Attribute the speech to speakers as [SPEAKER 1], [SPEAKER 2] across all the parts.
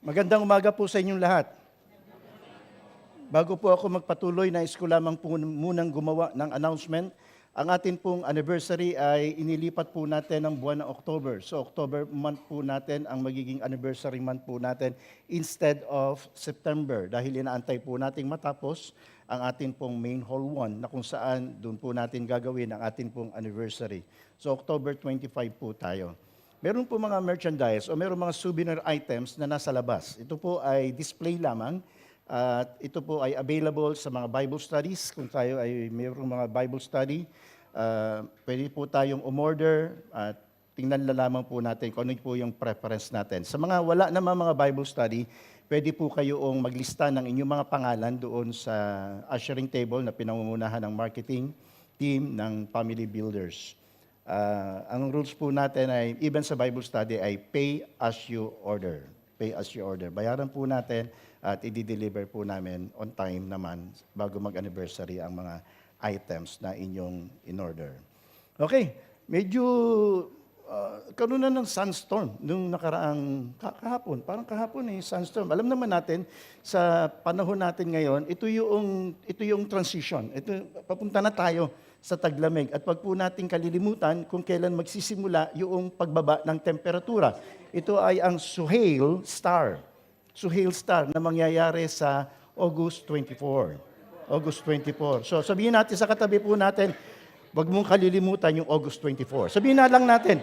[SPEAKER 1] Magandang umaga po sa inyong lahat. Bago po ako magpatuloy, nais ko lamang po munang gumawa ng announcement. Ang atin pong anniversary ay inilipat po natin ng buwan ng October. So October month po natin ang magiging anniversary month po natin instead of September. Dahil inaantay po nating matapos ang atin pong main hall 1 na kung saan doon po natin gagawin ang atin pong anniversary. So October 25 po tayo. Meron po mga merchandise o meron mga souvenir items na nasa labas. Ito po ay display lamang at ito po ay available sa mga Bible studies. Kung tayo ay mayroong mga Bible study, pwede po tayong umorder at tingnan na lamang po natin kung ano po yung preference natin. Sa mga wala naman mga Bible study, pwede po kayong maglista ng inyong mga pangalan doon sa ushering table na pinangungunahan ng marketing team ng Family Builders. Ang rules po natin ay, even sa Bible study, ay pay as you order. Pay as you order. Bayaran po natin at i-deliver po namin on time naman bago mag-anniversary ang mga items na inyong in-order. Okay, medyo karoon na ng sunstorm nung nakaraang kahapon. Parang kahapon sunstorm. Alam naman natin, sa panahon natin ngayon, ito yung transition. Papunta na tayo sa taglamig. At wag po nating kalilimutan kung kailan magsisimula yung pagbaba ng temperatura. Ito ay ang Suhail Star. Suhail Star na mangyayari sa August 24. August 24. So sabihin natin sa katabi po natin, wag mong kalilimutan yung August 24. Sabihin na lang natin,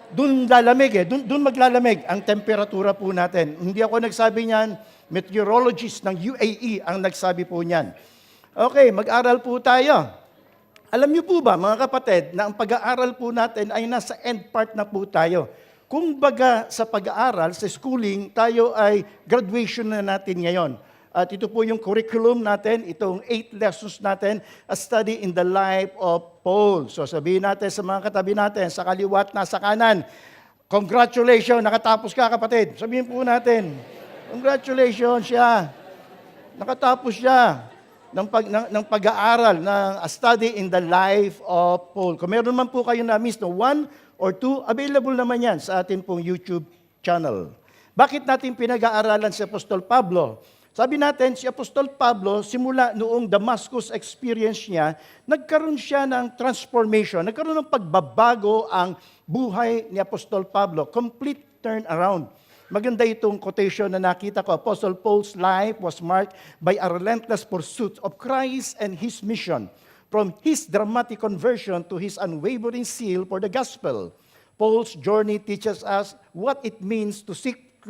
[SPEAKER 1] doon lalamig doon maglalamig ang temperatura po natin. Hindi ako nagsabi niyan, meteorologist ng UAE ang nagsabi po niyan. Okay, mag-aral po tayo. Alam niyo po ba, mga kapatid, na ang pag-aaral po natin ay nasa end part na po tayo. Kung baga sa pag-aaral, sa schooling, tayo ay graduation na natin ngayon. At ito po yung curriculum natin, itong 8 lessons natin, a study in the life of Paul. So sabihin natin sa mga katabi natin, sa kaliwat na sa kanan, congratulations, nakatapos ka kapatid. Sabihin po natin, congratulations siya. Nakatapos siya ng pag-aaral, ng a study in the life of Paul. Kung meron man po kayo na-miss no 1 or 2, available naman yan sa ating pong YouTube channel. Bakit natin pinag-aaralan si Apostol Pablo? Sabi natin, si Apostol Pablo, simula noong Damascus experience niya, nagkaroon siya ng transformation, nagkaroon ng pagbabago ang buhay ni Apostol Pablo, complete turnaround. Maganda itong quotation na nakita ko. Apostle Paul's life was marked by a relentless pursuit of Christ and His mission. From his dramatic conversion to his unwavering zeal for the gospel. Paul's journey teaches us what it means to seek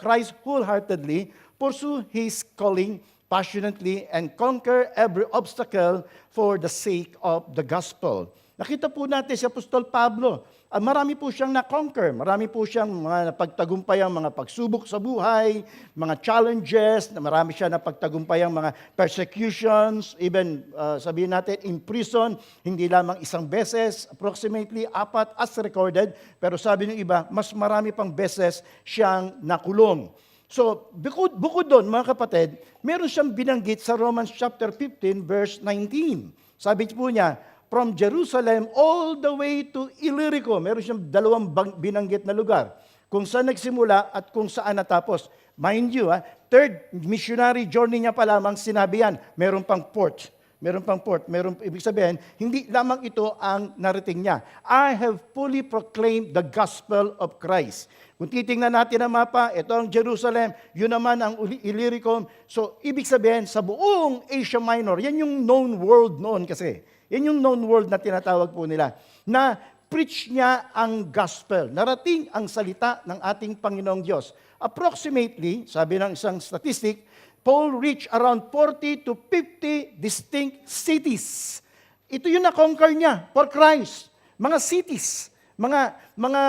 [SPEAKER 1] Christ wholeheartedly, pursue his calling passionately, and conquer every obstacle for the sake of the gospel. Nakita po natin si Apostol Pablo, marami po siyang na-conquer, marami po siyang mga napagtagumpayang mga pagsubok sa buhay, mga challenges, marami siya napagtagumpayang mga persecutions, even sabihin natin in prison, hindi lamang isang beses, approximately 4 as recorded, pero sabi ng iba, mas marami pang beses siyang nakulong. So, bukod doon, mga kapatid, meron siyang binanggit sa Romans chapter 15, verse 19. Sabi po niya, from Jerusalem all the way to Illyricum. Meron siyang 2 binanggit na lugar. Kung saan nagsimula at kung saan natapos. Mind you, third missionary journey niya pa lamang sinabi yan. Meron pang port. Ibig sabihin, hindi lamang ito ang narating niya. I have fully proclaimed the gospel of Christ. Kung titingnan natin ang mapa, ito ang Jerusalem, yun naman ang Illyricum. So, ibig sabihin, sa buong Asia Minor, yan yung known world noon kasi. Yan yung known world na tinatawag po nila. Na preach niya ang gospel. Narating ang salita ng ating Panginoong Diyos. Approximately, sabi ng isang statistic, Paul reached around 40 to 50 distinct cities. Ito yung na-conquer niya for Christ. Mga cities, mga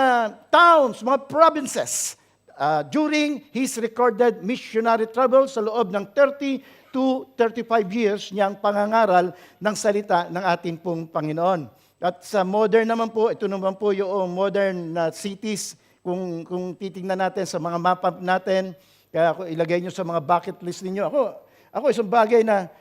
[SPEAKER 1] towns, mga provinces. During his recorded missionary travel sa loob ng 30 to 35 years niyang pangangaral ng salita ng ating pong Panginoon. At sa modern naman po, ito naman po yung modern cities, kung titingnan natin sa mga mapa natin, kaya ako ilagay nyo sa mga bucket list ninyo. Ako isang bagay na,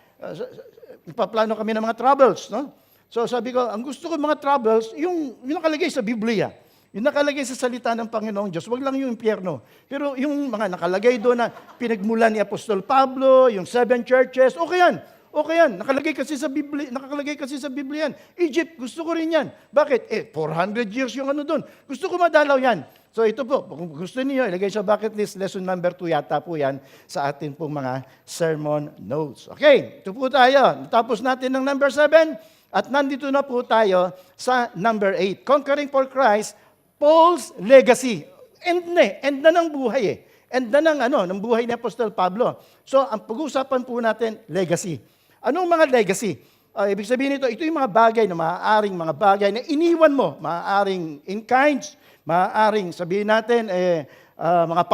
[SPEAKER 1] ipaplano kami ng mga travels, no? So sabi ko, ang gusto ko mga travels, yung nakalagay sa Biblia. Yung nakalagay sa salita ng Panginoong Diyos, wag lang yung impyerno. Pero yung mga nakalagay doon na pinagmulan ni Apostol Pablo, yung 7 churches, okay yan. Okay yan. Nakalagay kasi sa Biblia yan. Egypt, gusto ko rin yan. Bakit? 400 years yung ano doon. Gusto ko madalaw yan. So ito po, kung gusto niyo, ilagay sa bucket list, lesson number 2 yata po yan sa atin pong mga sermon notes. Okay, ito po tayo. Tapos natin ng number 7 at nandito na po tayo sa number 8. Conquering for Christ, Paul's legacy. End na ng buhay eh. End na ng buhay ni Apostol Pablo. So, ang pag-uusapan po natin, legacy. Anong mga legacy? Ibig sabihin ito yung mga bagay na maaaring mga bagay na iniwan mo. Maaaring in kinds, maaaring sabihin natin, mga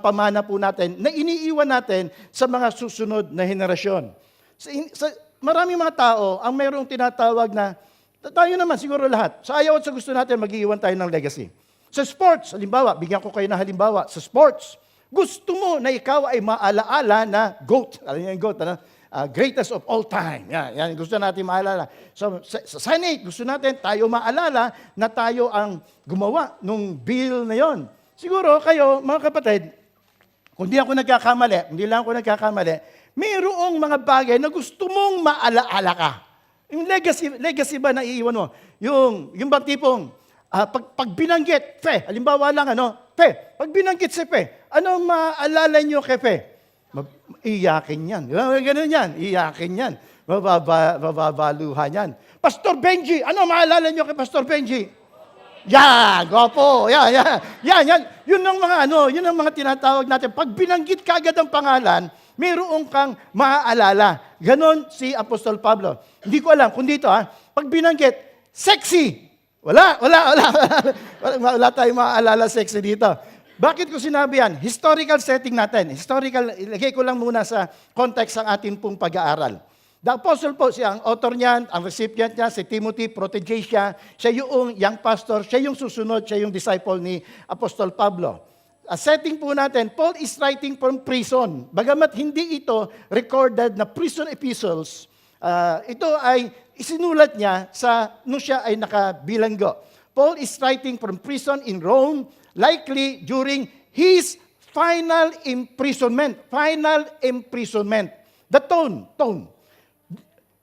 [SPEAKER 1] pamana po natin na iniiwan natin sa mga susunod na henerasyon. Maraming mga tao ang mayroong tinatawag na tayo naman, siguro lahat. Sa ayaw at sa gusto natin, mag-iiwan tayo ng legacy. Sa sports, halimbawa, bigyan ko kayo ng halimbawa. Sa sports, gusto mo na ikaw ay maalaala na GOAT. Alam niyo yung GOAT, ano? Greatest of all time. Yan, gusto natin maalala. So, sa Senate, gusto natin tayo maalala na tayo ang gumawa nung bill na yon. Siguro kayo, mga kapatid, kung di lang ako nagkakamali, mayroong mga bagay na gusto mong maalaala ka. Yung legacy ba na iiwan mo? Yung bang tipong, pag binanggit, halimbawa lang, pag binanggit si ano maalala nyo kay iyakin yan. Ganun yan, iyakin yan. Mababaluhan yan. Pastor Benji, ano maalala nyo kay Pastor Benji? Yan, gopo, yan. Yun ang mga tinatawag natin. Pag binanggit kagad ang pangalan, mayroong kang maaalala. Ganon si Apostol Pablo. Hindi ko alam kung dito, pag binanggit, sexy. Wala tayong maaalala sexy dito. Bakit ko sinabi yan? Historical setting natin. Ilagay ko lang muna sa context ang ating pong pag-aaral. The Apostle Paul, siya ang author niyan, ang recipient niya, si Timothy, protege siya yung young pastor, siya yung susunod, siya yung disciple ni Apostol Pablo. Setting po natin, Paul is writing from prison. Bagamat hindi ito recorded na prison epistles, ito ay isinulat niya nung siya ay nakabilanggo. Paul is writing from prison in Rome, likely during his final imprisonment. The tone.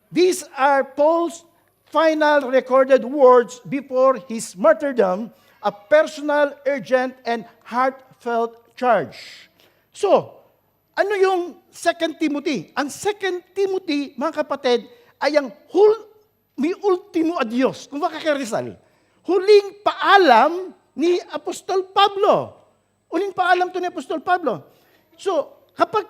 [SPEAKER 1] These are Paul's final recorded words before his martyrdom, a personal, urgent, and heartfelt charge. So, ano yung 2 Timothy? Ang 2 Timothy, mga kapatid, ay ang may ultimo adios, kung baka kay Rizal. Huling paalam ni Apostol Pablo. Huling paalam to ni Apostol Pablo. So, kapag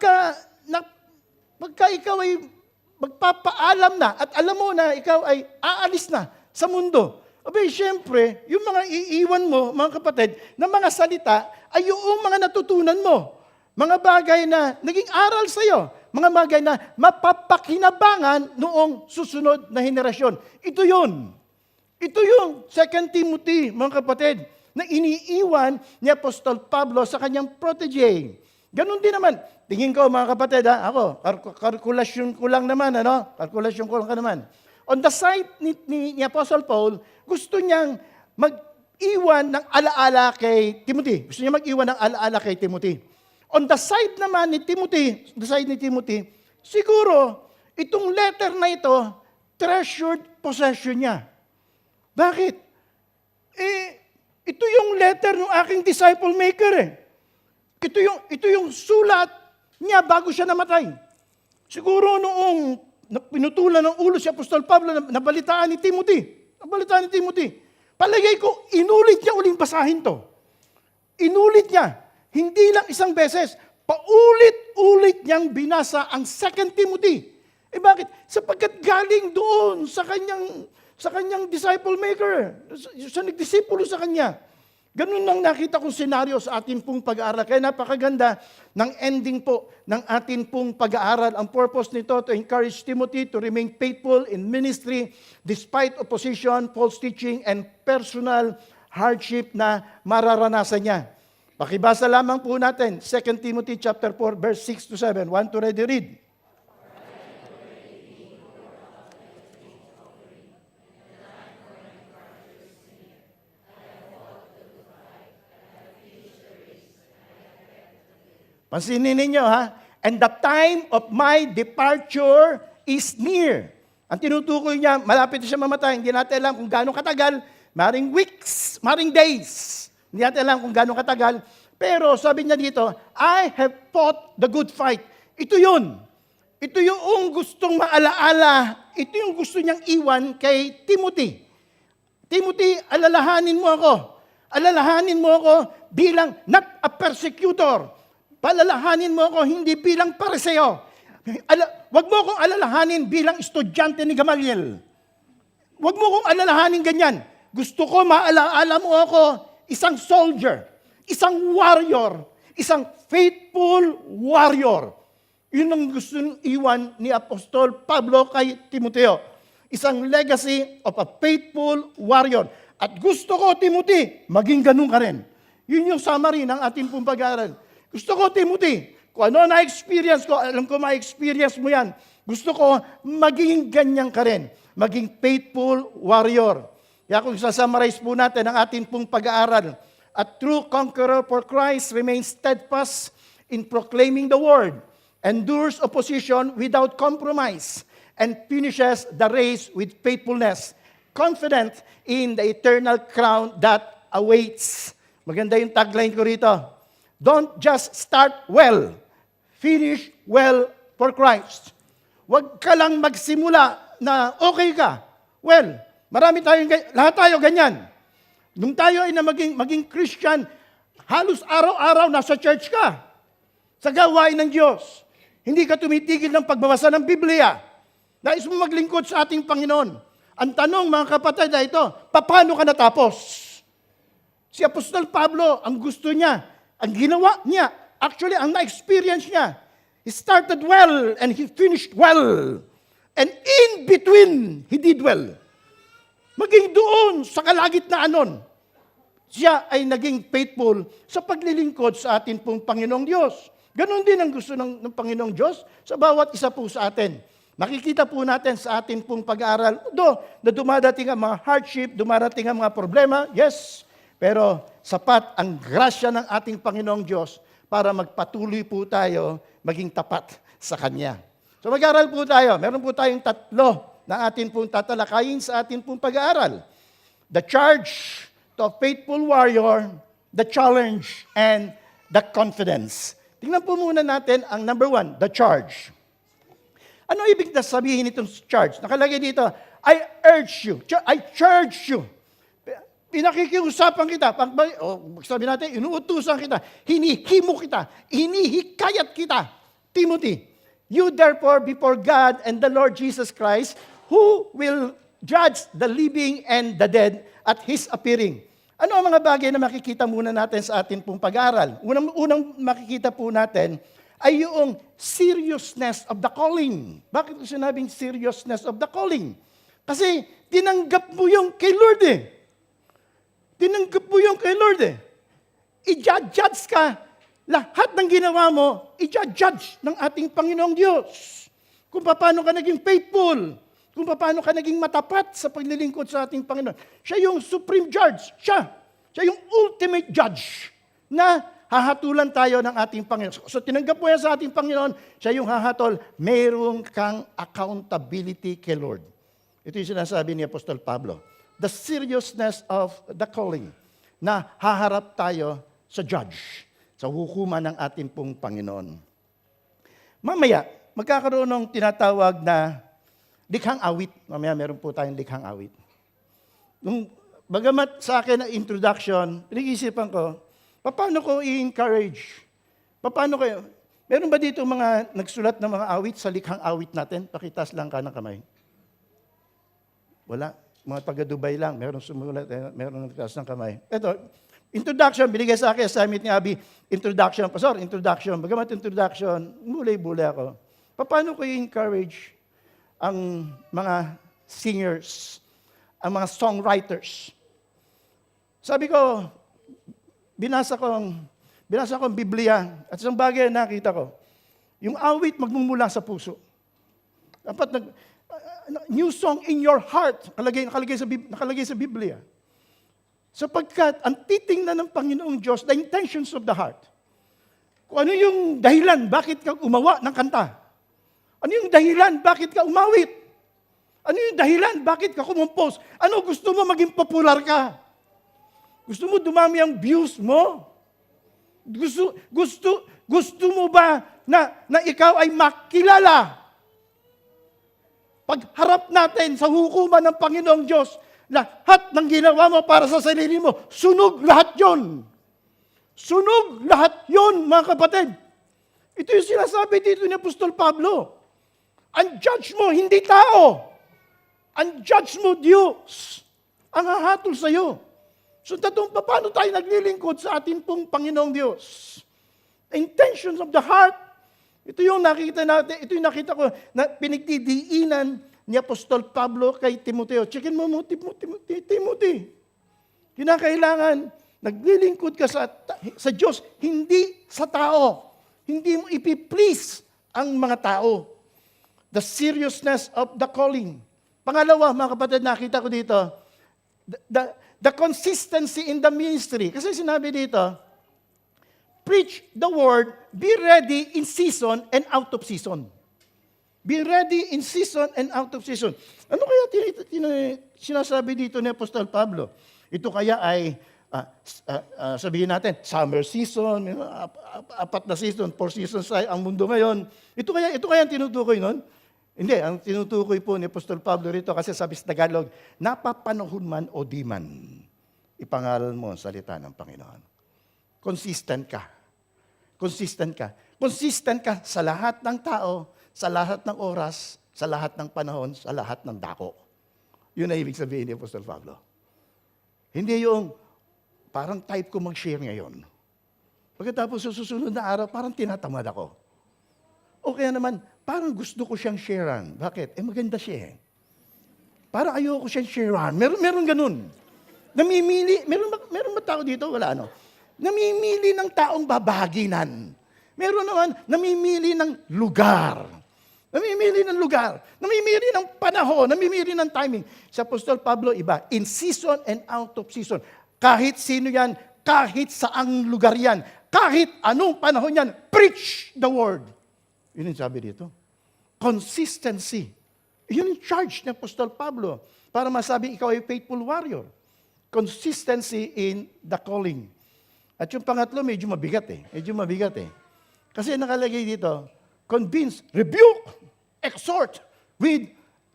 [SPEAKER 1] ikaw ay magpapaalam na at alam mo na ikaw ay aalis na sa mundo, abay, siyempre, yung mga iiwan mo, mga kapatid, na mga salita ay yung mga natutunan mo. Mga bagay na naging aral sa'yo. Mga bagay na mapapakinabangan noong susunod na henerasyon. Ito yun. Ito yung 2 Timothy, mga kapatid, na iniiwan ni Apostol Pablo sa kanyang protege. Ganon din naman. Tingin ko, mga kapatid, ako, kalkulasyon ko lang naman, Kalkulasyon ko lang ka naman. On the side ni Apostle Paul, gusto niyang mag-iwan ng alaala kay Timothy. Gusto niya mag-iwan ng alaala kay Timothy. On the side naman ni Timothy, siguro, itong letter na ito, treasured possession niya. Bakit? Ito yung letter ng aking disciple maker Ito yung sulat niya bago siya namatay. Siguro noong pinutulan ng ulo si Apostol Pablo, nabalitaan ni Timothy. Palagay ko, inulit niya uling basahin to. Inulit niya. Hindi lang isang beses. Paulit-ulit niyang binasa ang 2 Timothy. Bakit? Sapagkat galing doon sa kanyang disciple maker. Sa nagdisipulo sa kanya. Ganun lang nakita kong senaryo sa ating pong pag-aaral. Kaya napakaganda ng ending po ng ating pong pag-aaral. Ang purpose nito to encourage Timothy to remain faithful in ministry despite opposition, false teaching, and personal hardship na mararanasan niya. Pakibasa lamang po natin, 2 Timothy chapter 4, verse 6 to 7. Want to ready read? Pansinin ninyo ha. And the time of my departure is near. Ang tinutukoy niya, malapit na siya mamatay. Hindi natin alam kung gaano katagal. Maring weeks, maring days. Hindi natin alam kung gaano katagal. Pero sabi niya dito, I have fought the good fight. Ito yun. Ito yung gustong maalaala. Ito yung gusto niyang iwan kay Timothy. Timothy, alalahanin mo ako. Alalahanin mo ako bilang not a persecutor. Palalahanin mo ako hindi bilang pariseo. Wag mo akong alalahanin bilang estudyante ni Gamaliel. Wag mo akong alalahanin ganyan. Gusto ko maalaala mo ako isang soldier, isang warrior, isang faithful warrior. Yun ang gusto iwan ni Apostol Pablo kay Timoteo. Isang legacy of a faithful warrior. At gusto ko, Timothy, maging ganun ka rin. Yun yung summary ng ating pong pag-aaral. Gusto ko, Timothy, kung ano na-experience ko, alam ko ma-experience mo yan. Gusto ko, maging ganyan ka rin. Maging faithful warrior. Kaya kung sasummarize po natin ang ating pong pag-aaral, a true conqueror for Christ remains steadfast in proclaiming the word, endures opposition without compromise, and finishes the race with faithfulness, confident in the eternal crown that awaits. Maganda yung tagline ko rito. Don't just start well, finish well for Christ. Huwag ka lang magsimula na okay ka. Well, lahat tayo ganyan. Nung tayo ay na maging Christian, halos araw-araw nasa church ka. Sa gawain ng Diyos. Hindi ka tumitigil ng pagbabasa ng Biblia. Nais mo maglingkod sa ating Panginoon. Ang tanong, mga kapatid, ay ito, paano ka natapos? Si Apostol Pablo, ang gusto niya, ang ginawa niya, actually, ang na-experience niya, he started well and he finished well. And in between, he did well. Maging doon sa kalagitnaan, siya ay naging faithful sa paglilingkod sa atin pong Panginoong Diyos. Ganon din ang gusto ng Panginoong Diyos sa bawat isa po sa atin. Makikita po natin sa atin pong pag-aaral, na dumadating ang mga hardship, dumadating ang mga problema, yes, pero sapat ang grasya ng ating Panginoong Diyos para magpatuloy po tayo maging tapat sa Kanya. So mag-aaral po tayo. Meron po tayong 3 na atin pong tatalakayin sa atin pong pag-aaral. The charge to a faithful warrior, the challenge, and the confidence. Tingnan po muna natin ang number 1, the charge. Ano ibig na sabihin itong charge? Nakalagay dito, I urge you, I charge you. Pinakikiusapan kita. Sabi natin, inuutusan kita, hinihimo kita, hinihikayat kita. Timothy, you therefore before God and the Lord Jesus Christ, who will judge the living and the dead at His appearing. Ano ang mga bagay na makikita muna natin sa atin pong pag-aaral? Unang makikita po natin ay yung seriousness of the calling. Bakit ko sinabing seriousness of the calling? Kasi tinanggap mo yung kay Lord eh. Tinanggap mo yung kay Lord eh. I-judge ka. Lahat ng ginawa mo, i-judge ng ating Panginoong Diyos. Kung paano ka naging faithful, kung paano ka naging matapat sa paglilingkod sa ating Panginoon. Siya yung supreme judge. Siya yung ultimate judge na hahatulan tayo ng ating Panginoon. So tinanggap mo yan sa ating Panginoon, siya yung hahatol, mayroong kang accountability kay Lord. Ito yung sinasabi ni Apostol Pablo. The seriousness of the calling na haharap tayo sa judge, sa hukuman ng ating pong Panginoon. Mamaya, magkakaroon ng tinatawag na likhang awit. Mamaya meron po tayong likhang awit. Bagamat sa akin na introduction, pinag-iisipan ko, paano ko i-encourage? Paano kayo? Meron ba dito mga nagsulat ng mga awit sa likhang awit natin? Pakitas lang ka ng kamay. Wala. Mga taga-Dubai lang. Meron sumulat, meron nagtaas ng kamay. Ito, introduction, binigay sa akin, assignment ni Abby, introduction. Pastor, introduction. Bagamat introduction, mulay-bulay ako. Paano ko i-encourage ang mga singers, ang mga songwriters? Sabi ko, binasa ko ang Biblia at isang bagay na nakita ko. Yung awit magmumula sa puso. Dapat new song in your heart nakalagay sa Biblia. Sapagkat ang titingnan ng Panginoong Diyos, the intentions of the heart. Kung ano yung dahilan bakit ka gumawa ng kanta? Ano yung dahilan bakit ka umawit? Ano yung dahilan bakit ka kumompose? Ano gusto mo maging popular ka? Gusto mo dumami ang views mo? Gusto mo ba na ikaw ay makilala? Pagharap natin sa hukuman ng Panginoong Diyos, lahat ng ginawa mo para sa sarili mo, sunog lahat yon. Sunog lahat yon, mga kapatid. Ito yung sinasabi dito ni Apostol Pablo. Ang judge mo, hindi tao. Ang judge mo, Diyos. Ang hahatol sa iyo. So, paano tayo naglilingkod sa ating pong Panginoong Diyos? Intentions of the heart. Ito yung nakita natin, ito yung nakita ko na pinagdidiinan ni Apostol Pablo kay Timoteo. Checkin mo Timothy. Kinakailangan, naglilingkod ka sa Diyos, hindi sa tao. Hindi mo ipiplease ang mga tao. The seriousness of the calling. Pangalawa, mga kapatid, nakita ko dito, the consistency in the ministry. Kasi sinabi dito, preach the word, be ready in season and out of season. Be ready in season and out of season. Ano kaya sinasabi dito ni Apostol Pablo? Ito kaya ay, sabihin natin, summer season, 4 na season, 4 seasons ay ang mundo ngayon. Ito kaya ang tinutukoy nun? Hindi, ang tinutukoy po ni Apostol Pablo rito kasi sabi sa Tagalog, napapanahon man o di man, ipangaral mo ang salita ng Panginoon. Consistent ka. Consistent ka. Consistent ka sa lahat ng tao, sa lahat ng oras, sa lahat ng panahon, sa lahat ng dako. Yun ang ibig sabihin ni Apostol Pablo. Hindi yung parang type ko mag-share ngayon. Pagkatapos sa susunod na araw, parang tinatamad ako. O kaya naman, parang gusto ko siyang sharean. Bakit? Maganda siya eh. Parang ayoko siyang sharean. Meron ganun. Namimili, meron ba tao dito? Wala ano. Namimili ng taong babahaginan. Meron naman, namimili ng lugar. Namimili ng lugar. Namimili ng panahon. Namimili ng timing. Sa Apostol Pablo, iba. In season and out of season. Kahit sino yan, kahit saang lugar yan, kahit anong panahon yan, preach the word. Yun yung sabi dito. Consistency. Yun yung charge ni Apostol Pablo para masabi ikaw ay faithful warrior. Consistency in the calling. At yung pangatlo, medyo mabigat eh. Kasi nakalagay dito, convince, rebuke, exhort with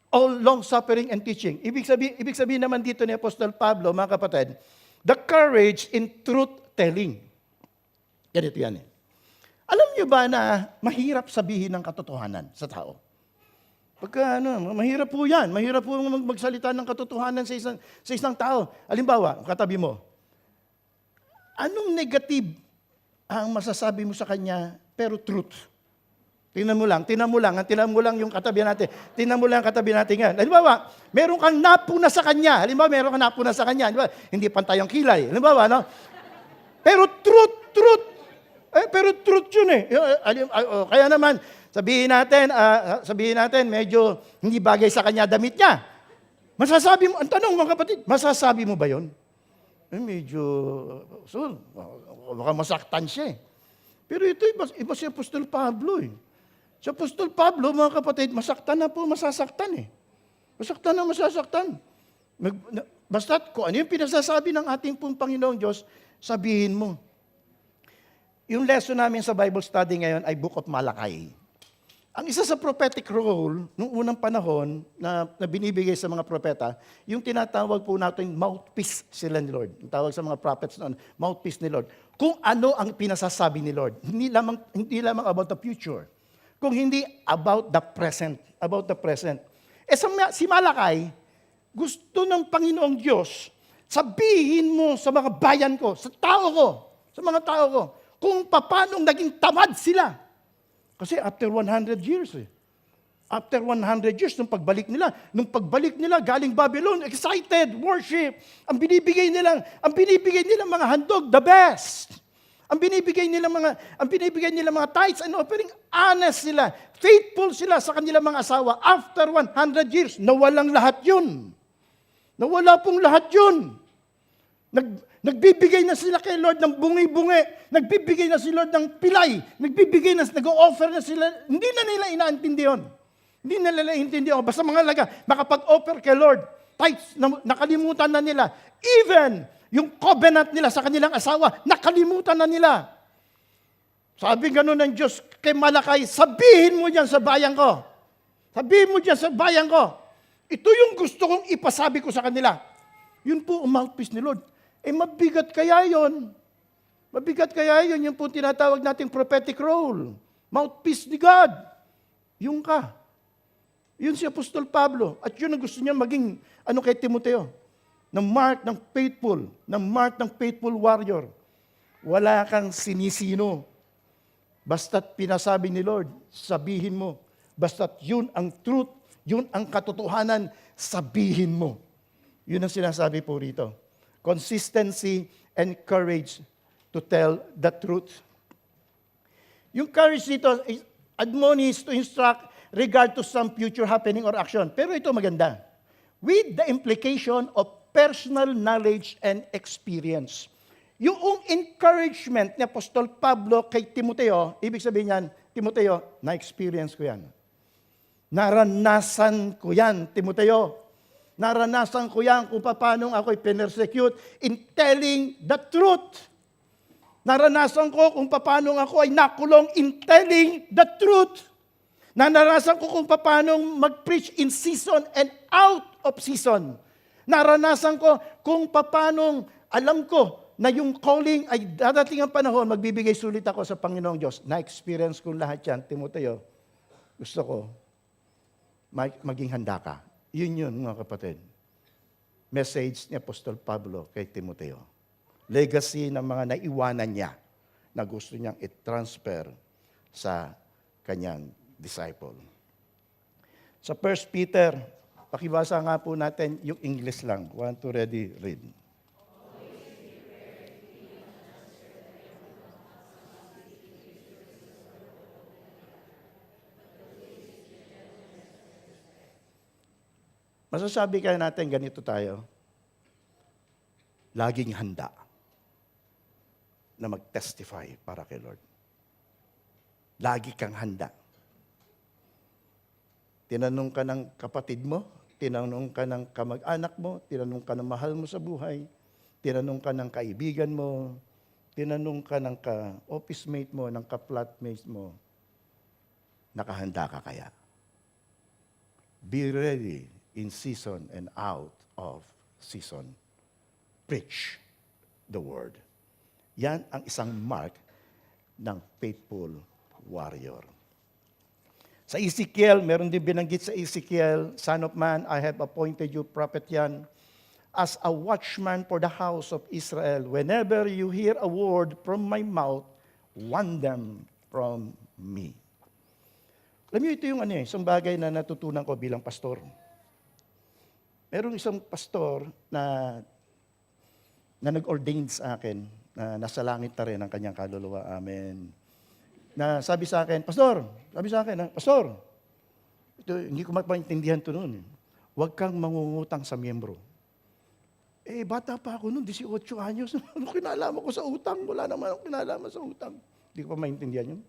[SPEAKER 1] all long-suffering and teaching. Ibig sabihin naman dito ni Apostol Pablo, mga kapatid, the courage in truth-telling. Ganito yan eh. Alam niyo ba na mahirap sabihin ng katotohanan sa tao? Mahirap po yan. Mahirap po magsalita ng katotohanan sa isang tao. Halimbawa, katabi mo, anong negative ang masasabi mo sa kanya, pero truth? Tingnan mo lang yung katabi natin. Tingnan mo lang ang katabi natin nga. Halimbawa, meron kang napuna sa kanya. Hindi pantay ang kilay. Halimbawa, no? Pero truth. Pero truth yun eh. Kaya naman, sabihin natin, medyo hindi bagay sa kanya damit niya. Masasabi mo, ang tanong mga kapatid, masasabi mo ba yun? Baka masaktan siya eh. Pero ito, iba si Apostol Pablo eh. Si Apostol Pablo, mga kapatid, masaktan na po, masasaktan eh. Masasaktan. Basta't kung ano yung pinasasabi ng ating pong Panginoong Diyos, sabihin mo. Yung lesson namin sa Bible study ngayon ay Book of Malachi. Ang isa sa prophetic role, nung unang panahon na binibigay sa mga propeta, yung tinatawag po natin mouthpiece sila ni Lord. Yung tawag sa mga prophets noon, mouthpiece ni Lord. Kung ano ang pinasasabi ni Lord. Hindi lamang about the future. Kung hindi about the present. Si Malachi, gusto ng Panginoong Diyos, sabihin mo sa mga bayan ko, sa mga tao ko, kung paano naging tamad sila. Kasi after 100 years After 100 years, nung pagbalik nila galing Babylon, excited, worship, ang binibigay nila mga handog, the best. Ang binibigay nila mga tithes and offering, honest sila, faithful sila sa kanilang mga asawa. After 100 years, nawalang lahat yun. Nawala pong lahat yun. Nagbibigay na sila kay Lord ng bungi-bungi. Nagbibigay na si Lord ng pilay. Nagbibigay na, nag-o-offer na sila. Hindi na nila inaantindi yun. Hindi na nila inaantindi yun. Basta mga laga, makapag-offer kay Lord. Tithes, nakalimutan na nila. Even yung covenant nila sa kanilang asawa, nakalimutan na nila. Sabi gano'n ng Diyos kay Malakay, sabihin mo dyan sa bayan ko. Sabihin mo dyan sa bayan ko. Ito yung gusto kong ipasabi ko sa kanila. Yun po ang mouthpiece ni Lord. Mabigat kaya yon. Mabigat kaya yon, yung po tinatawag nating prophetic role. Mouthpiece ni God. Yung ka. Yun si Apostol Pablo. At yun ang gusto niya maging, kay Timoteo. Ng mark ng faithful warrior. Wala kang sinisino. Basta't pinasabi ni Lord, sabihin mo. Basta't yun ang truth, yun ang katotohanan, sabihin mo. Yun ang sinasabi po rito. Consistency and courage to tell the truth. Yung courage dito is admonish to instruct regard to some future happening or action. Pero ito maganda. With the implication of personal knowledge and experience. Yung encouragement ni Apostol Pablo kay Timoteo, ibig sabihin niyan, Timoteo, na-experience ko yan. Naranasan ko yan, Timoteo. Naranasan ko yan kung paano ako'y pinersecute in telling the truth. Naranasan ko kung paano ako ay nakulong in telling the truth. Naranasan ko kung paano mag-preach in season and out of season. Naranasan ko kung paano alam ko na yung calling ay dadating ang panahon, magbibigay sulit ako sa Panginoong Diyos. Na-experience ko lahat yan, Timoteo. Gusto ko, maging handa ka. Yun mga kapatid. Message ni Apostol Pablo kay Timoteo. Legacy ng mga naiwanan niya na gusto niyang i-transfer sa kanyang disciple. Sa 1 Peter, pakibasa nga po natin yung English lang. 1, 2, ready, read. Masasabi kaya natin ganito tayo, laging handa na mag-testify para kay Lord. Lagi kang handa. Tinanong ka ng kapatid mo, tinanong ka ng kamag-anak mo, tinanong ka ng mahal mo sa buhay, tinanong ka ng kaibigan mo, tinanong ka ng ka-office mate mo, ng ka-flatmate mo, nakahanda ka kaya? Be ready in season and out of season. Preach the word. Yan ang isang mark ng faithful warrior. Sa Ezekiel, meron din binanggit sa Ezekiel, Son of man, I have appointed you, prophet yan, as a watchman for the house of Israel. Whenever you hear a word from my mouth, warn them from me. Alam niyo, ito yung isang bagay na natutunan ko bilang pastor. Merong isang pastor na nag-ordain sa akin, na nasa langit na rin ang kanyang kaluluwa. Amen. Na sabi sa akin, Pastor, ito, hindi ko maintindihan ito noon. Huwag kang mangungutang sa miyembro. Bata pa ako noon, 18 anyos. Ano kinalaman ko sa utang? Wala naman ako kinalaman sa utang. Hindi ko pa maintindihan yun.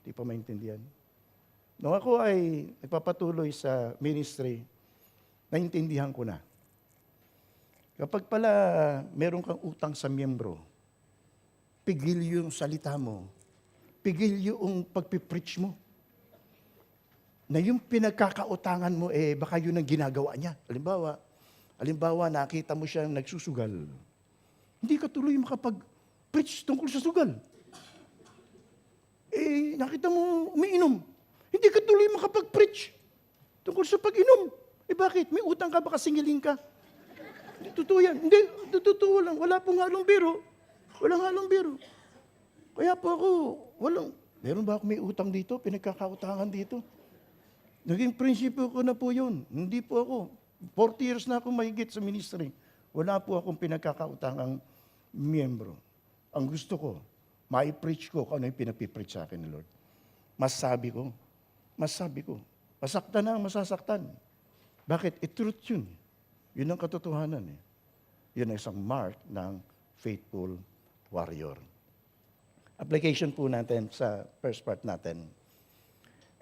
[SPEAKER 1] Hindi pa maintindihan. Nung ako ay nagpapatuloy sa ministry, naintindihan ko na. Kapag pala meron kang utang sa miyembro, pigil yung salita mo, pigil yung pagpipreach mo. Na yung pinagkakautangan mo, baka yun ang ginagawa niya. Halimbawa, nakita mo siyang nagsusugal. Hindi ka tuloy makapag-preach tungkol sa sugal. Nakita mo umiinom. Hindi ka tuloy makapag-preach tungkol sa pag-inom. Bakit? May utang ka, baka singiling ka. Hindi totoo yan. Hindi, totoo lang. Wala pong halong biro. Walang halong biro. Kaya po ako, meron ba ako may utang dito? Pinagkakautangan dito? Naging prinsipyo ko na po yun. Hindi po ako. 40 years na ako mahigit sa ministry. Wala po akong pinagkakautangang miyembro. Ang gusto ko, mai-preach ko kung ano yung pinapipreach sa akin ni Lord. Masabi ko. Masaktan na ang masasaktan. Bakit? Truth yun. Yun ang katotohanan. Yun ang isang mark ng faithful warrior. Application po natin sa first part natin.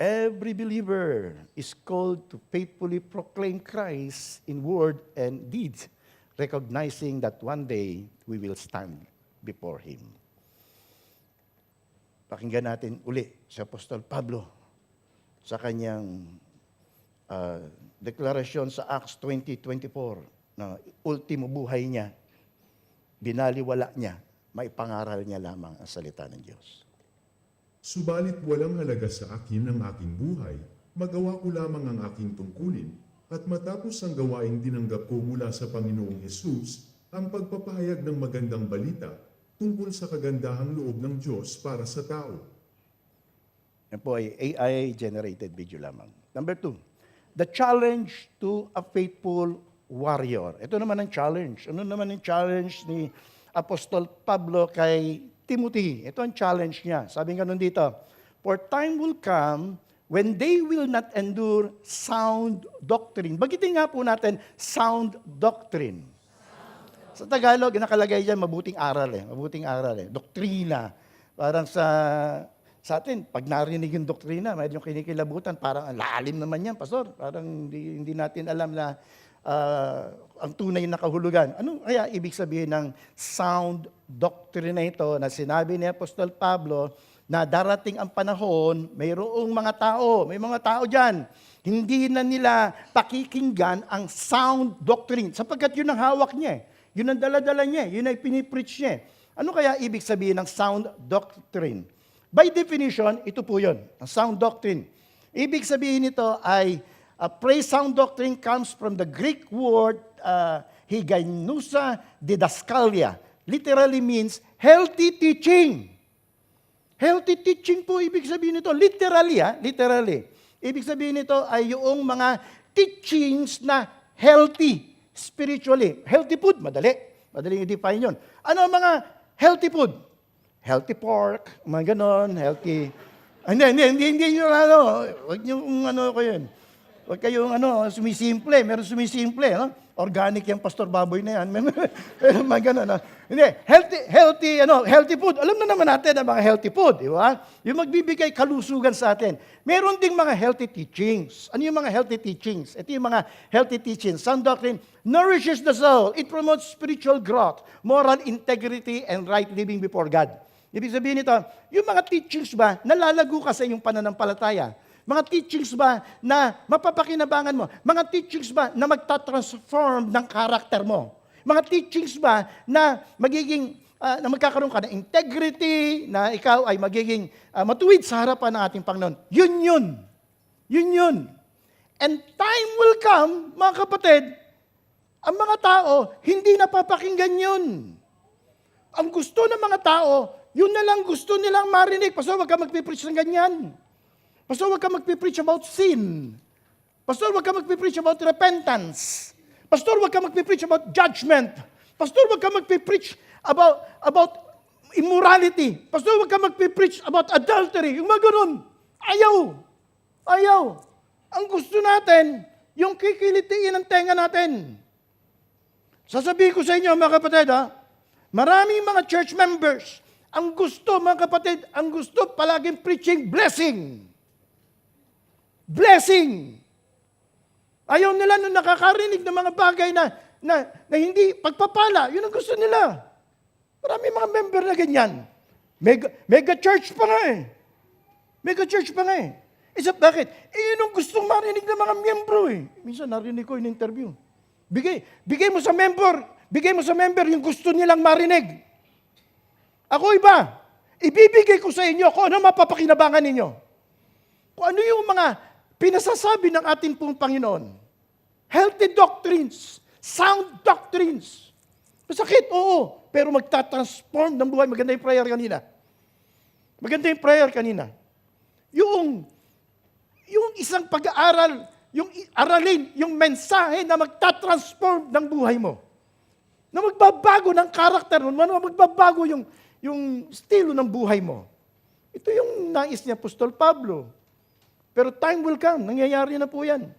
[SPEAKER 1] Every believer is called to faithfully proclaim Christ in word and deed, recognizing that one day we will stand before Him. Pakinggan natin uli si Apostol Pablo sa kanyang deklarasyon sa Acts 20:24 na ultimo buhay niya, binaliwala niya, maipangaral niya lamang ang salita ng Diyos.
[SPEAKER 2] Subalit walang halaga sa akin ang aking buhay, magawa ko lamang ang aking tungkulin, at matapos ang gawaing dinanggap ko mula sa Panginoong Hesus, ang pagpapahayag ng magandang balita tungkol sa kagandahang loob ng Diyos para sa tao.
[SPEAKER 1] Yan po ay AI-generated video lamang. Number 2, the challenge to a faithful warrior. Ito naman ang challenge. Ano naman ang challenge ni Apostol Pablo kay Timothy? Ito ang challenge niya. Sabi nga nun dito, for time will come when they will not endure sound doctrine. Bagitin nga po natin, sound doctrine. Sa Tagalog, nakalagay dyan, mabuting aral eh. Mabuting aral eh. Doktrina. Parang sa atin, pag narinig yung doktrina, medyo kinikilabutan, parang lalim naman yan, Pastor. Parang hindi natin alam na ang tunay na kahulugan. Ano kaya ibig sabihin ng sound doctrine na ito na sinabi ni Apostol Pablo na darating ang panahon, mayroong mga tao, may mga tao dyan, hindi na nila pakikinggan ang sound doctrine sapagkat yun ang hawak niya. Yun ang dala-dala niya. Yun ang pinipreach niya. Ano kaya ibig sabihin ng sound doctrine? By definition, ito po yun, ang sound doctrine. Ibig sabihin nito ay praise sound doctrine comes from the Greek word hygeinusa didaskalia. Literally means healthy teaching. Healthy teaching po ibig sabihin nito. Literally. Ibig sabihin nito ay yung mga teachings na healthy spiritually. Healthy food, madaling i-define yun. Ano ang mga healthy food? Healthy pork, mga ganon, healthy. Hindi yun huwag nyo ko yun. Huwag kayong sumisimple. Meron sumisimple. No? Organic yung Pastor Baboy na yan. Meron mga ganun. No? Hindi. Healthy food. Alam na naman natin ang mga healthy food. Di ba? Yung magbibigay kalusugan sa atin. Meron ding mga healthy teachings. Ano yung mga healthy teachings? Ito yung mga healthy teachings. Sound doctrine nourishes the soul. It promotes spiritual growth, moral integrity, and right living before God. Ibig sabihin nito, yung mga teachings ba, nalalago ka sa iyong pananampalataya? Mga teachings ba na mapapakinabangan mo? Mga teachings ba na magtatransform ng karakter mo? Mga teachings ba na na magkakaroon ka ng integrity, na ikaw ay magiging matuwid sa harapan ng ating Panginoon? Yun. And time will come, mga kapatid, ang mga tao, hindi napapakinggan yun. Ang gusto ng mga tao, yun na lang gusto nilang marinig. Pastor, wag ka magpipreach ng ganyan. Pastor, wag ka magpipreach about sin. Pastor, wag ka magpipreach about repentance. Pastor, wag ka magpipreach about judgment. Pastor, wag ka magpipreach about immorality. Pastor, wag ka magpipreach about adultery. Yung mga ganun. Ayaw. Ang gusto natin, yung kikilitiin ng tenga natin. Sasabihin ko sa inyo, mga kapatid, maraming mga church members, ang gusto, mga kapatid, ang gusto palaging preaching blessing. Blessing. Ayaw nila nung nakakarinig ng mga bagay na hindi pagpapala. Yun ang gusto nila. Marami mga member na ganyan. Mega church pa nga eh. Bakit? Yun ang gustong marinig ng mga miyembro eh. Minsan narinig ko in interview. Bigay mo sa member yung gusto nilang marinig. Ako iba. Ibibigay ko sa inyo kung ano mapapakinabangan ninyo. Kung ano yung mga pinasasabi ng ating pong Panginoon. Healthy doctrines, sound doctrines. Masakit, oo, pero magtatransform ng buhay. Maganda yung prayer kanina. Yung isang pag-aaral, yung aralin, yung mensahe na magtatransform ng buhay mo. Na magbabago ng karakter mo, magbabago yung estilo ng buhay mo. Ito yung nais ni Apostol Pablo. Pero time will come, nangyayari na po yan.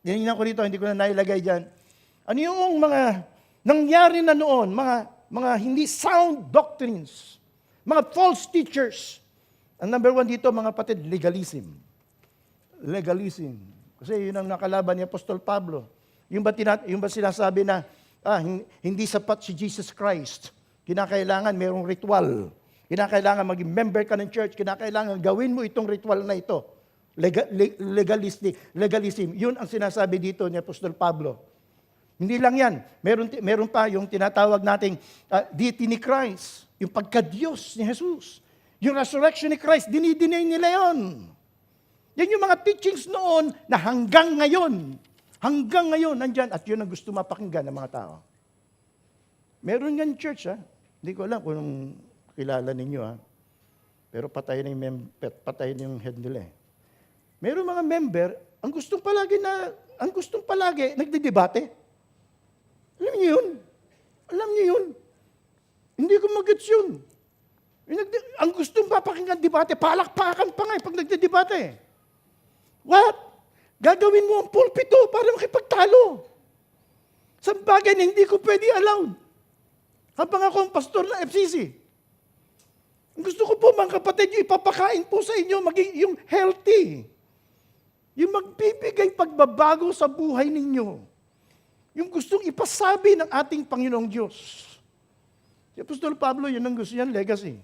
[SPEAKER 1] Dinignan ko dito, hindi ko na nailagay dyan. Ano yung mga nangyari na noon, mga hindi sound doctrines, mga false teachers. Ang number one dito, mga kapatid, legalism. Legalism. Kasi yun ang nakalaban ni Apostol Pablo. Yung ba sinasabi na, hindi sapat si Jesus Christ. Kinakailangan mayroong ritual. Kinakailangan maging member ka ng church. Kinakailangan gawin mo itong ritual na ito. Legalism. Yun ang sinasabi dito ni Apostol Pablo. Hindi lang yan. Meron pa yung tinatawag nating deity ni Christ. Yung pagka-Diyos ni Jesus. Yung resurrection ni Christ, dinidinay nila yon. Yan yung mga teachings noon na hanggang ngayon nandyan. At yun ang gusto mapakinggan ng mga tao. Meron yan church, Hindi ko alam kung kilala ninyo, Pero patay na yung head nila, Meron mga member, ang gustong palagi, nagdidebate. Alam niyo yun. Hindi ko mag-gets yun. Ang gustong papakinggan debate, palakpakan pa nga pag nagdedebate. What? Gagawin mo ang pulpito para makipagtalo. Sa bagay na hindi ko pwede allowed. Habang ako ang pastor ng FCC. Gusto ko po mga kapatid, yung ipapakain po sa inyo, maging yung healthy. Yung magbibigay pagbabago sa buhay ninyo. Yung gustong ipasabi ng ating Panginoong Diyos. Si Apostol Pablo, yun ang gusto niyan, legacy.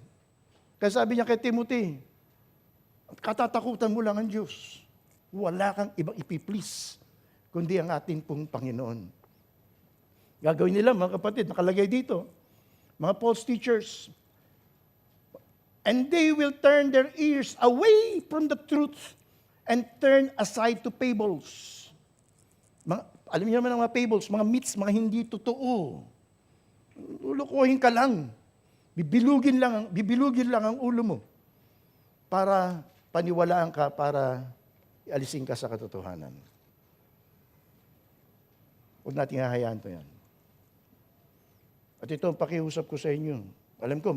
[SPEAKER 1] Kaya sabi niya kay Timothy, katatakutan mo lang ang Diyos. Wala kang ibang ipiplease, kundi ang ating pong Panginoon. Gagawin nila, mga kapatid, nakalagay dito, mga false teachers, and they will turn their ears away from the truth and turn aside to fables. Alam niyo naman ang mga fables, mga myths, mga hindi totoo. Lulukuhin ka lang. Bibilugin lang ang ulo mo para paniwalaan ka, para alisin ka sa katotohanan. Huwag natin hahayaan to yan. At ito ang pakiusap ko sa inyo. Alam ko,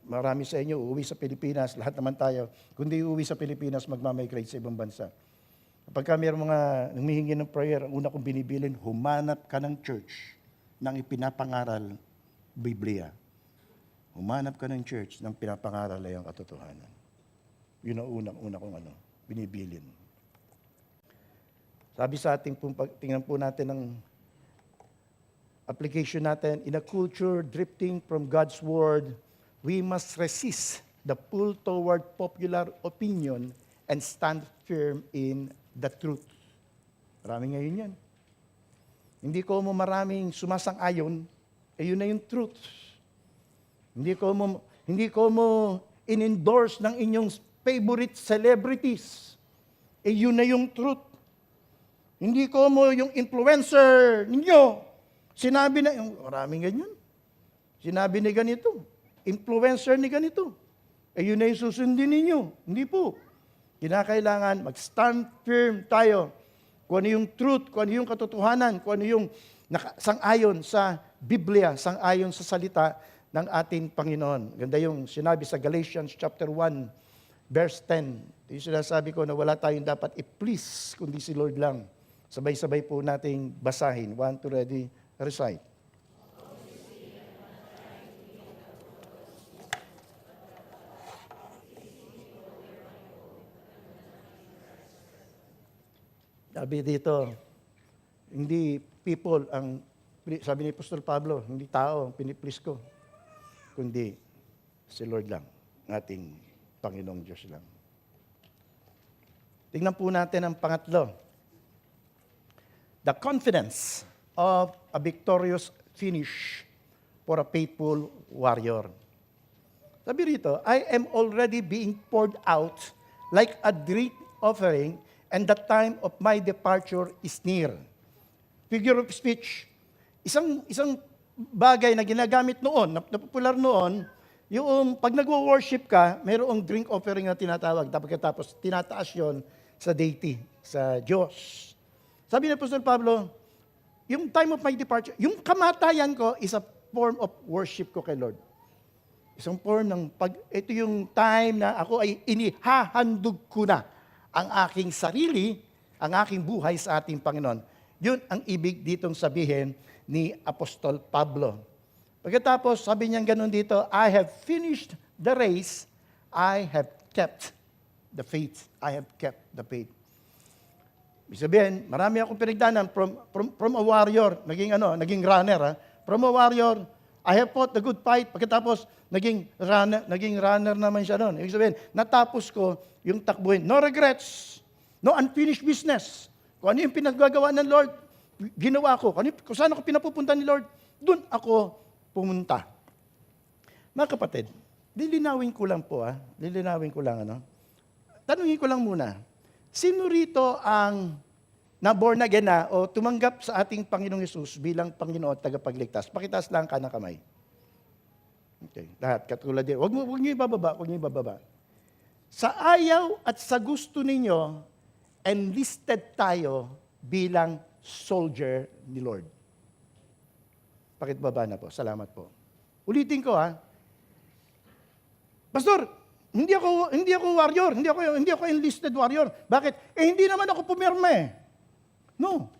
[SPEAKER 1] marami sa inyo uuwi sa Pilipinas, lahat naman tayo. Kundi uuwi sa Pilipinas, magmamigrate sa ibang bansa. Kapag mayroong mga humihingi ng prayer, ang una kong binibilin, humanap ka ng church ng ipinapangaral Biblia. Humanap ka ng church ng pinapangaral ay ang katotohanan. Yun ang una kong binibilin. Sabi sa ating, tingnan po natin ang application natin, in a culture drifting from God's Word, we must resist the pull toward popular opinion and stand firm in the truth. Marami ngayon yan. Hindi ko mo maraming sumasang-ayon, yun na yung truth. Hindi ko mo in-endorse ng inyong favorite celebrities, yun na yung truth. Hindi ko mo yung influencer ninyo, sinabi na, maraming ganyan. Sinabi ni ganito, influencer ni ganito, yun na yung susundin ninyo. Hindi po. Kinakailangan mag-stand firm tayo kung ano yung truth, kung ano yung katotohanan, kung ano yung sang-ayon sa Biblia, sang-ayon sa salita ng ating Panginoon. Ganda yung sinabi sa Galatians chapter 1, verse 10. Yung sinasabi ko na wala tayong dapat i-please, kundi si Lord lang. Sabay-sabay po nating basahin. 1, 2, ready, recite. Sabi dito, hindi people ang, sabi ni Apostol Pablo, hindi tao ang piniplease ko, kundi si Lord lang, ating Panginoong Diyos lang. Tingnan po natin ang pangatlo. The confidence of a victorious finish for a faithful warrior. Sabi rito, I am already being poured out like a drink offering, and the time of my departure is near. Figure of speech. Isang bagay na ginagamit noon, na popular noon, yung pag nagwo-worship ka, mayroong drink offering na tinatawag. Tapos tinataas yon sa deity, sa Diyos. Sabi ni Apostol Pablo, yung time of my departure, yung kamatayan ko is a form of worship ko kay Lord. Isang form ng ito yung time na ako ay inihahandog ko na ang aking sarili, ang aking buhay sa ating Panginoon. Yun ang ibig ditong sabihin ni Apostol Pablo. Pagkatapos, sabi niya ganun dito, I have finished the race, I have kept the faith. I have kept the faith. Ibig sabihin, marami akong pinagdanan from a warrior, naging runner. Ha? From a warrior, I have fought the good fight. Pagkatapos, naging runner naman siya noon. Ibig sabihin, natapos ko yung takbuhin. No regrets, no unfinished business. Kung ano yung pinagagawa ng Lord, ginawa ko. Kung saan ako pinapupunta ni Lord, doon ako pumunta. Mga kapatid, lilinawin ko lang po. Lilinawin ko lang. Tanungin ko lang muna, sino rito ang na-born again na o tumanggap sa ating Panginoong Hesus bilang Panginoon at tagapagligtas? Pakitaas lang ka ng kamay. Okay, lahat, katulad din. Huwag niyo ibababa. Sa ayaw at sa gusto ninyo, enlisted tayo bilang soldier ni Lord. Pakitbaba na po. Salamat po. Ulitin ko Pastor, hindi ako warrior, hindi ako enlisted warrior. Bakit? Hindi naman ako pumirme. No.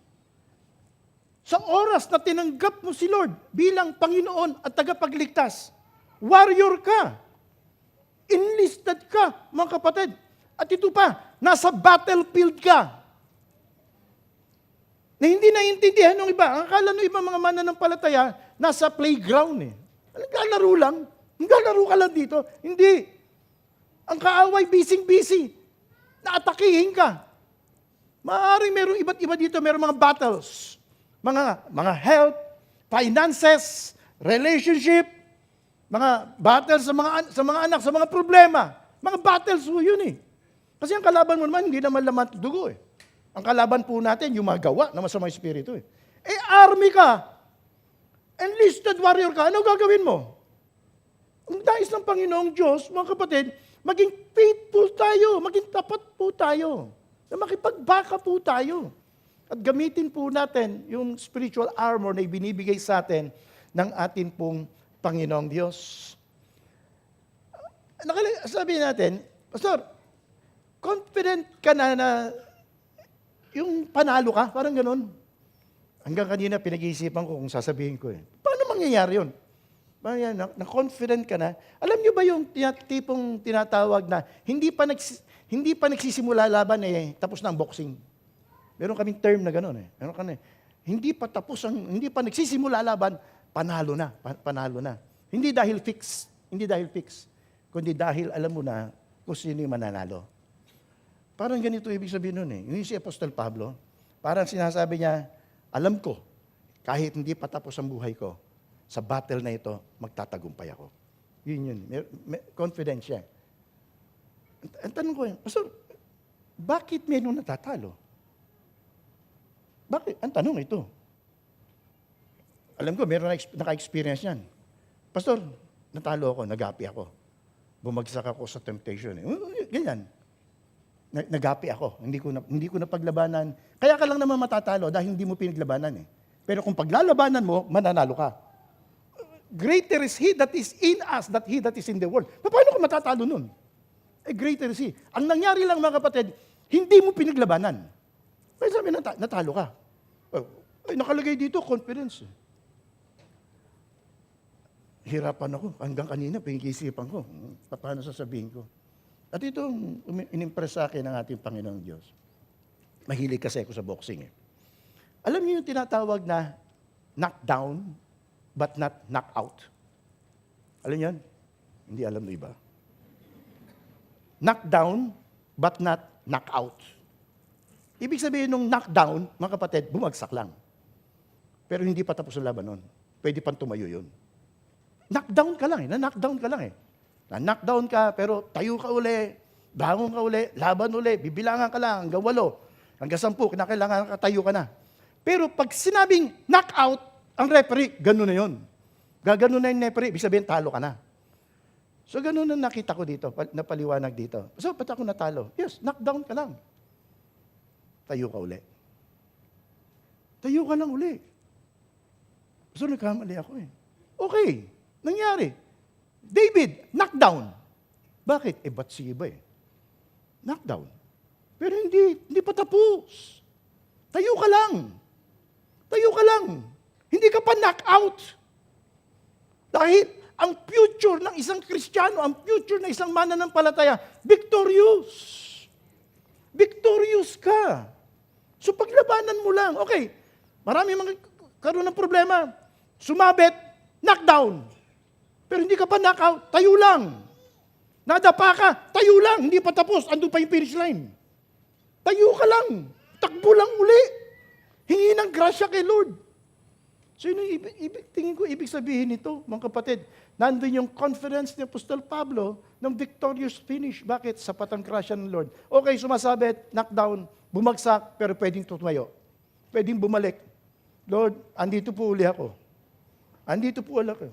[SPEAKER 1] Sa oras na tinanggap mo si Lord bilang Panginoon at tagapagligtas, warrior ka. Enlisted ka, mga kapatid. At ito pa, nasa battlefield ka. Na hindi naiintindihan ng iba. Ang akala ng iba mga mananampalataya, nasa playground Naglalaro lang. Naglalaro ka lang dito. Hindi. Ang kaaway, busy-busy. Naatakihin ka. Maaaring merong iba't iba dito, merong mga battles. Mga health, finances, relationship, mga battles sa mga anak, sa mga problema. Mga battles po yun Kasi ang kalaban mo naman, hindi naman laman dugo Ang kalaban po natin, yung mga gawa na masamang espiritu army ka. Enlisted warrior ka. Ano gagawin mo? Ang nais ng Panginoong Diyos, mga kapatid, maging faithful tayo, maging tapat po tayo. Na makipagbaka po tayo. At gamitin po natin yung spiritual armor na ibinibigay sa atin ng atin pong Panginoong Diyos. Sabi natin, Pastor, confident ka na yung panalo ka? Parang ganun. Hanggang kanina pinag-iisipan ko kung sasabihin ko Paano mangyayari yun? Na-confident ka na. Alam niyo ba yung tipong tinatawag na hindi pa nagsisimula laban tapos na ang boxing? Meron kaming term na gano'n Meron kami. Hindi pa nagsisimula laban, panalo na. Hindi dahil fix, kundi dahil alam mo na kung sino yung mananalo. Parang ganito ibig sabihin nun Yung si Apostol Pablo, parang sinasabi niya, alam ko, kahit hindi pa tapos ang buhay ko, sa battle na ito, magtatagumpay ako. Yun. Confident siya. Ang tanong ko Pastor, bakit meron natatalo? Bakit? Ang tanong ito. Alam ko, meron naka-experience yan. Pastor, natalo ako, nagapi ako. Bumagsak ako sa temptation. Ganyan. Nagapi ako. Hindi ko na paglabanan. Kaya ka lang naman matatalo dahil hindi mo pinaglabanan Pero kung paglalabanan mo, mananalo ka. Greater is He that is in us than He that is in the world. Paano ka matatalo nun? Greater is He. Ang nangyari lang mga kapatid, hindi mo pinaglabanan. Kaya sabi, natalo ka. Nakalagay dito, confidence. Hirapan ako. Hanggang kanina, pinag-iisipan ko. Paano sasabihin ko? At ito inimpress sa akin ng ating Panginoong Diyos. Mahilig kasi ako sa boxing Alam niyo yung tinatawag na knockdown, but not knockout. Alam niyo yan? Hindi alam ng iba. Knockdown, but not knockout. Ibig sabihin nung knockdown, mga kapatid, bumagsak lang. Pero hindi pa tapos ang laban nun. Pwede pang tumayo yun. Knockdown ka lang Na-knockdown ka lang Na-knockdown ka, pero tayo ka uli, bangon ka uli, laban uli, bibilangan ka lang hanggang 8, hanggang 10, kinakailangan tayo ka na. Pero pag sinabing knockout, ang referee, gano'n na yun. Gaganon na yung referee, ibig sabihin, talo ka na. So gano'n na nakita ko dito, napaliwanag dito. So, ba't ako natalo? Yes, knockdown ka lang. Tayo ka uli. Tayo ka lang uli. So, nagkamali ako Okay, nangyari. David, knockdown. Bakit? Bathsheba Knockdown. Pero hindi pa tapos. Tayo ka lang. Tayo ka lang. Hindi ka pa knock out. Dahil ang future ng isang Kristiyano, ang future ng isang mananampalataya, victorious. Victorious ka. So paglabanan mo lang. Okay, marami mga karoon ng problema. Sumabit, knockdown. Pero hindi ka pa knock out, tayo lang. Nadapa ka, tayo lang. Hindi pa tapos, andun pa yung finish line. Tayo ka lang. Takbo lang uli. Hingi ng grasya kay Lord. So yun yung tingin ko, ibig sabihin nito, mga kapatid, nandun yung confidence ni Apostol Pablo ng victorious finish. Bakit? Sapat ang grasya ng Lord. Okay, sumasabit, knockdown, bumagsak, pero pwedeng tumayo. Pwedeng bumalik. Lord, andito po uli ako. Andito po uli ako.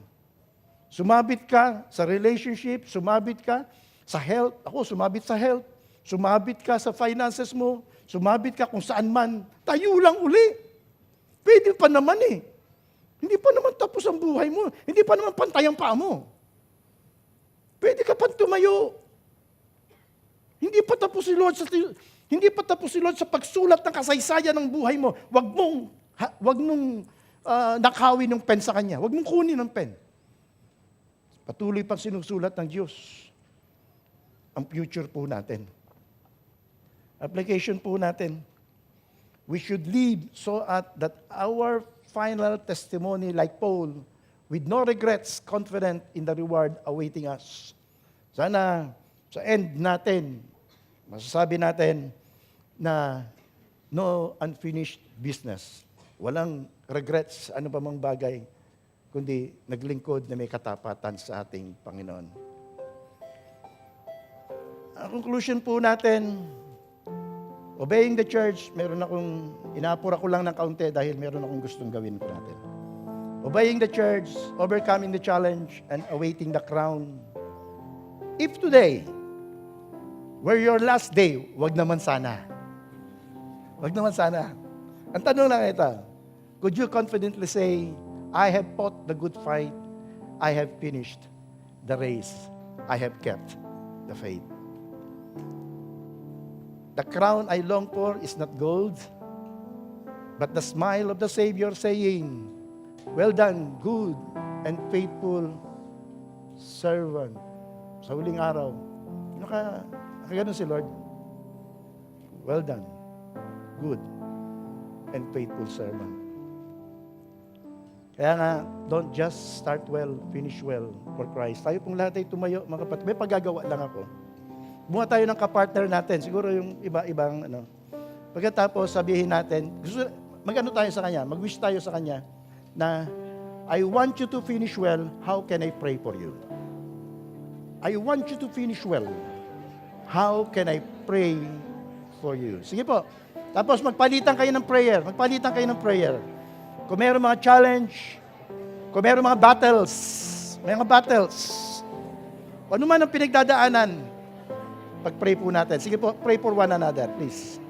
[SPEAKER 1] Sumabit ka sa relationship, sumabit ka sa health. Ako, sumabit sa health. Sumabit ka sa finances mo. Sumabit ka kung saan man. Tayo lang uli. Pwede pa naman eh. Hindi pa naman tapos ang buhay mo. Hindi pa naman pantay ang paa mo. Pwede ka pa tumayo. Hindi pa tapos si Lord sa pagsulat ng kasaysayan ng buhay mo. Wag mong nakawin ng pen sa kanya. Wag mong kunin ng pen. Patuloy pang sinusulat ng Diyos ang future po natin. Application po natin. We should live so that our final testimony like Paul, with no regrets, confident in the reward awaiting us. Sana sa end natin, masasabi natin na no unfinished business. Walang regrets, ano pa mang bagay, kundi naglingkod na may katapatan sa ating Panginoon. Ang conclusion po natin, obeying the church, inapura ko lang ng kaunti dahil meron akong gustong gawin po natin. Obeying the church, overcoming the challenge, and awaiting the crown. If today were your last day, wag naman sana. Wag naman sana. Ang tanong lang ito, could you confidently say, I have fought the good fight, I have finished the race, I have kept the faith. The crown I long for is not gold, but the smile of the Savior saying, well done, good and faithful servant. Sa huling araw, nakaganon si Lord. Well done, good and faithful servant. Kaya nga, don't just start well, finish well for Christ. Tayo pong lahat ay tumayo, mga kapatid. May paggagawa lang ako. Buha tayo ng kapartner natin. Siguro yung iba-ibang, Pagkatapos, sabihin natin, mag-ano tayo sa Kanya, mag-wish tayo sa Kanya na, I want you to finish well, how can I pray for you? I want you to finish well, how can I pray for you? Sige po. Tapos magpalitan kayo ng prayer. Magpalitan kayo ng prayer. Kung mayroong mga challenge, kung mayroong mga battles, kung ano man ang pinagdadaanan, pag-pray po natin. Sige po, pray for one another, please.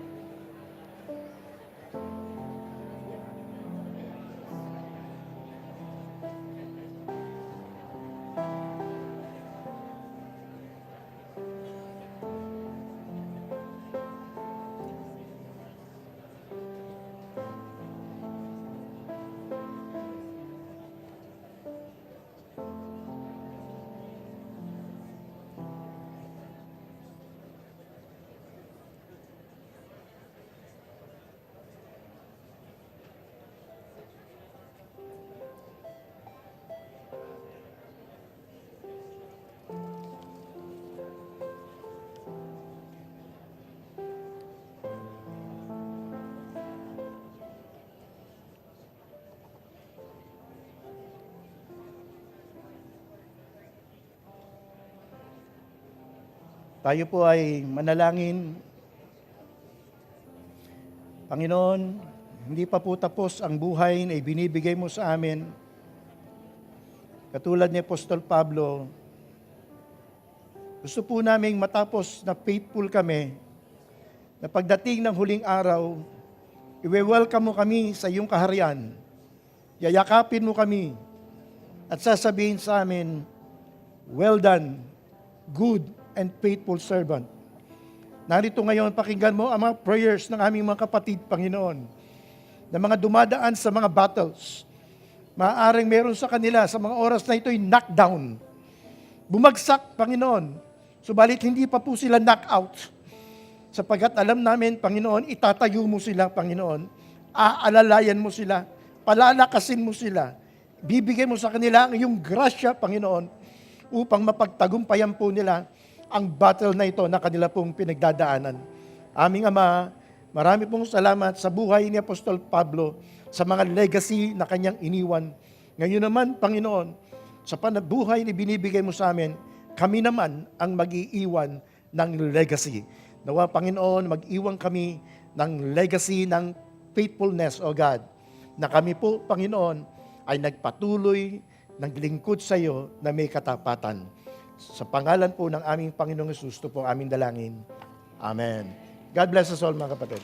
[SPEAKER 1] Tayo po ay manalangin. Panginoon, hindi pa po tapos ang buhay na ibinibigay mo sa amin. Katulad ni Apostol Pablo, gusto po naming matapos na faithful kami, na pagdating ng huling araw, i-welcome mo kami sa iyong kaharian. Yayakapin mo kami at sasabihin sa amin, well done, good and faithful servant. Narito ngayon, pakinggan mo ang mga prayers ng aming mga kapatid, Panginoon. na mga dumadaan sa mga battles. Maaaring meron sa kanila sa mga oras na ito'y knockdown. Bumagsak, Panginoon. Subalit hindi pa po sila knockout. Sapagkat alam namin, Panginoon, itatayo mo sila, Panginoon. Aalalayan mo sila. Palalakasin mo sila. Bibigay mo sa kanila ang iyong grasya, Panginoon, upang mapagtagumpayan po nila ang battle na ito na kanila pong pinagdadaanan. Aming Ama, marami pong salamat sa buhay ni Apostol Pablo, sa mga legacy na kanyang iniwan. Ngayon naman, Panginoon, sa buhay na binibigay mo sa amin, kami naman ang mag-iiwan ng legacy. Nawa, Panginoon, mag-iwan kami ng legacy ng faithfulness, O God, na kami po, Panginoon, ay nagpatuloy, naglingkod sa iyo na may katapatan. Sa pangalan po ng aming Panginoong Hesus, ito po ang aming dalangin. Amen. God bless us all, mga kapatid.